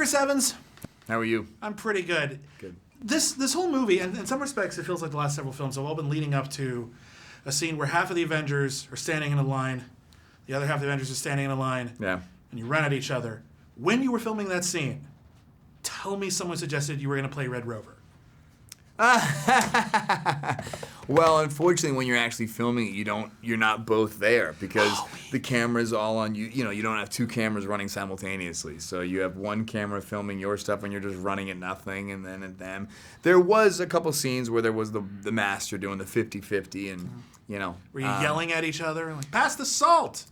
Chris Evans. How are you? I'm pretty good. Good. This whole movie, and in some respects, it feels like the last several films have all been leading up to a scene where half of the Avengers are standing in a line, the other half of the Avengers is standing in a line, Yeah. and you run at each other. When you were filming that scene, tell me someone suggested you were going to play Red Rover. Well, unfortunately, when you're actually filming it, you're not both there because the camera's all on you. You know, you don't have two cameras running simultaneously. So you have one camera filming your stuff and you're just running at nothing, and then at them. There was a couple scenes where there was the master doing the 50-50 and, you know. Were you yelling at each other? Like, pass the salt!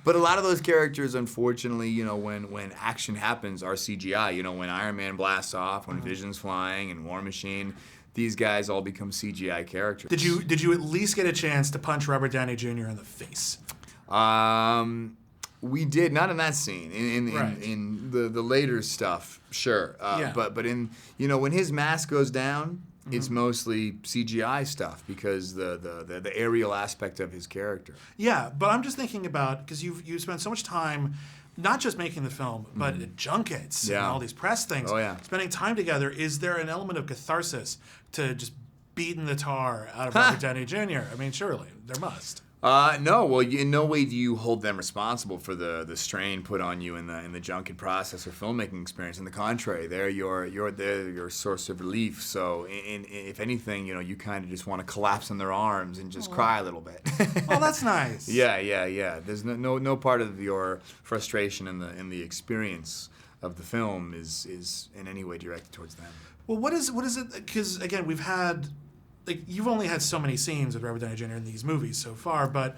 But a lot of those characters, unfortunately, you know, when action happens, are CGI. You know, when Iron Man blasts off, when Vision's flying, and War Machine, these guys all become CGI characters. Did you at least get a chance to punch Robert Downey Jr. in the face? We did, not in that scene. Right. In the later stuff, sure. Yeah. But in, you know, when his mask goes down, it's mostly CGI stuff because the aerial aspect of his character. Yeah, but I'm just thinking about, because you spent so much time not just making the film, but at junkets and all these press things. Oh, yeah. Spending time together. Is there an element of catharsis to just beating the tar out of Robert Downey Jr.? I mean, surely there must. No. Well, in no way do you hold them responsible for the strain put on you in the junket process or filmmaking experience. On the contrary, they're your source of relief. So, if anything, you know, you kind of just want to collapse in their arms and just cry a little bit. Oh, that's nice. Yeah. There's no part of your frustration in the experience of the film is in any way directed towards them. Well, what is it? Because again, we've had. Like, you've only had so many scenes with Robert Downey Jr. in these movies so far, but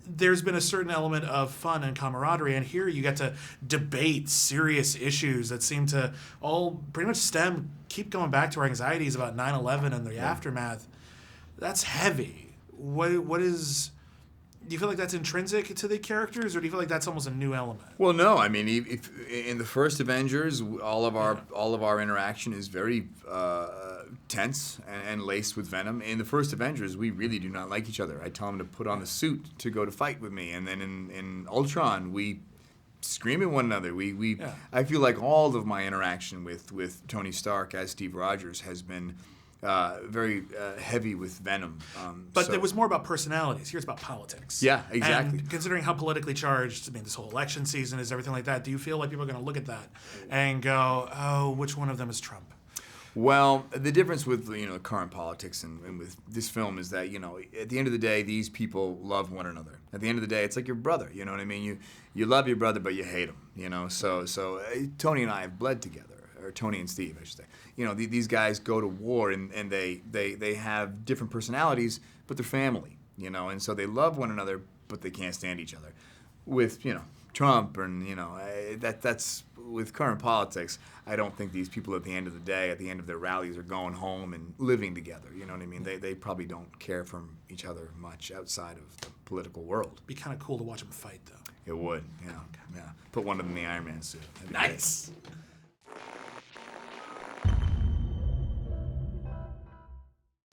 there's been a certain element of fun and camaraderie, and here you get to debate serious issues that seem to all pretty much keep going back to our anxieties about 9/11 and the aftermath. That's heavy. What is... Do you feel like that's intrinsic to the characters, or do you feel like that's almost a new element? Well, no. I mean, if in the first Avengers, all of our interaction is very tense and laced with venom. In the first Avengers, we really do not like each other. I tell him to put on the suit to go to fight with me, and then in Ultron, we scream at one another. I feel like all of my interaction with Tony Stark as Steve Rogers has been very heavy with venom. But it was more about personalities. Here's about politics. Yeah, exactly. And considering how politically charged, I mean, this whole election season is, everything like that, do you feel like people are going to look at that and go, oh, which one of them is Trump? Well, the difference with, you know, current politics and with this film is that, you know, at the end of the day, these people love one another. At the end of the day, it's like your brother, you know what I mean? You love your brother, but you hate him, you know? So Tony and I have bled together, or Tony and Steve, I should say. You know, these guys go to war and they have different personalities, but they're family, you know? And so they love one another, but they can't stand each other. With, you know, Trump and, you know, that's with current politics, I don't think these people at the end of the day, at the end of their rallies, are going home and living together. You know what I mean? They probably don't care for each other much outside of the political world. Be kind of cool to watch them fight, though. It would, yeah. Put one of them in the Iron Man suit. Nice. Great.